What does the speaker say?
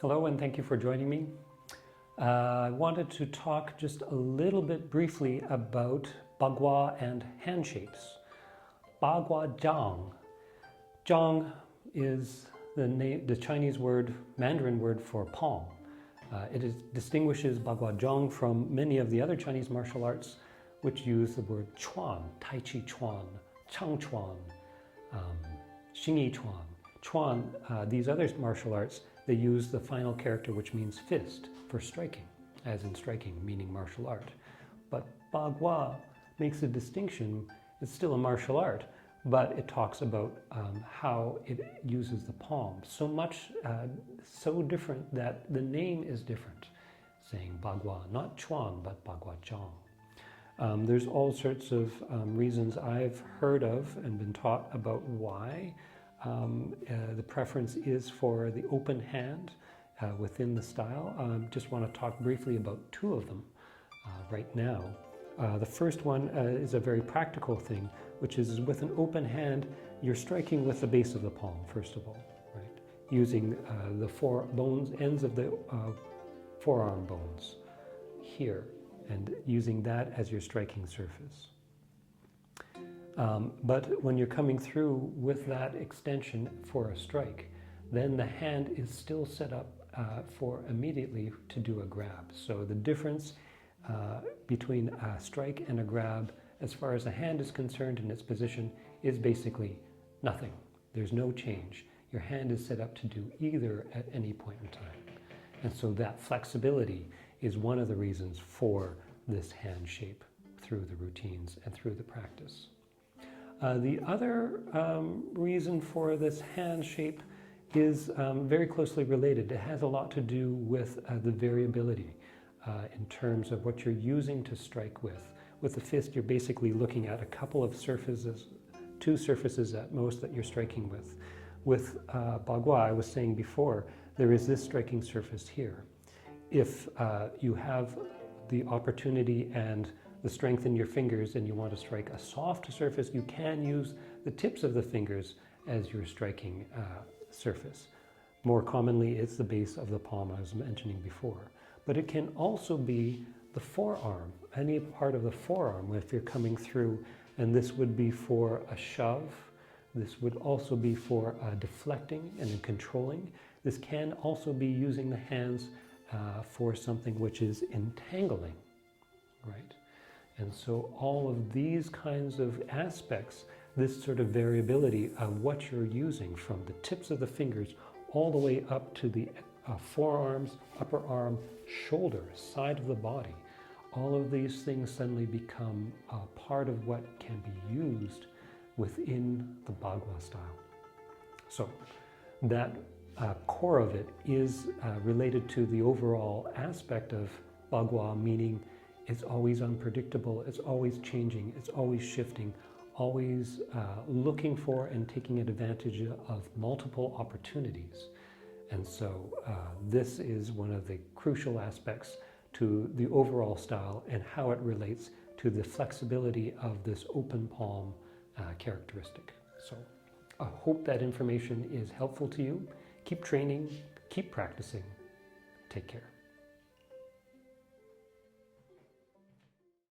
Hello, and thank you for joining me. I wanted to talk just a little bit briefly about Bagua and hand shapes. Baguazhang. Zhang is the Chinese word, Mandarin word for palm. Distinguishes Baguazhang from many of the other Chinese martial arts which use the word Quan, Taijiquan, Changquan, Xingyiquan. Quan, these other martial arts, they use the final character which means fist for striking, as in striking, meaning martial art. But Bagua makes a distinction. It's still a martial art, but it talks about how it uses the palm. So different that the name is different, saying Bagua, not Quan, but Baguazhang. There's all sorts of reasons I've heard of and been taught about why the preference is for the open hand within the style. Just want to talk briefly about two of them right now. The first one is a very practical thing, which is with an open hand, you're striking with the base of the palm, first of all, right? Using the ends of the forearm bones here, and using that as your striking surface. But when you're coming through with that extension for a strike, then the hand is still set up for immediately to do a grab. So the difference between a strike and a grab, as far as the hand is concerned in its position, is basically nothing. There's no change. Your hand is set up to do either at any point in time. And so that flexibility is one of the reasons for this hand shape through the routines and through the practice. The other reason for this hand shape is very closely related. It has a lot to do with the variability in terms of what you're using to strike with. With the fist, you're basically looking at a couple of surfaces, two surfaces at most that you're striking with. With Bagua, I was saying before, there is this striking surface here. If you have the opportunity and the strength in your fingers and you want to strike a soft surface, you can use the tips of the fingers as your striking surface. More commonly, it's the base of the palm I was mentioning before. But it can also be the forearm, any part of the forearm if you're coming through, and this would be for a shove. This would also be for deflecting and controlling. This can also be using the hands for something which is entangling, right? And so all of these kinds of aspects, this sort of variability of what you're using from the tips of the fingers all the way up to the forearms, upper arm, shoulder, side of the body, all of these things suddenly become a part of what can be used within the Bagua style. So that core of it is related to the overall aspect of Bagua, meaning it's always unpredictable, it's always changing, it's always shifting, always looking for and taking advantage of multiple opportunities. And so this is one of the crucial aspects to the overall style and how it relates to the flexibility of this open palm characteristic. So I hope that information is helpful to you. Keep training, keep practicing. Take care.